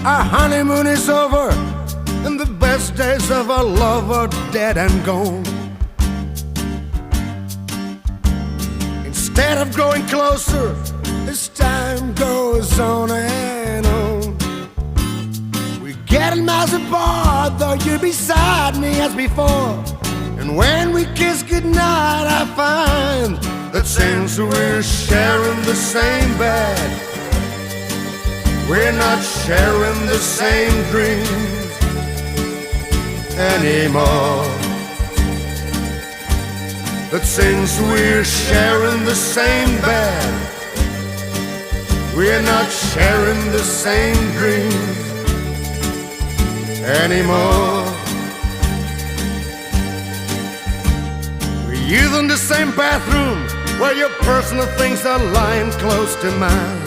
Our honeymoon is over, and the best days of our love are dead and gone. Instead of growing closer, as time goes on and on, we're getting miles apart, though you're beside me as before. And when we kiss goodnight, I find that since we're sharing the same bed, we're not sharing the same dreams anymore. That since we're sharing the same bed, we're not sharing the same dreams anymore. We're using the same bathroom where your personal things are lying close to mine.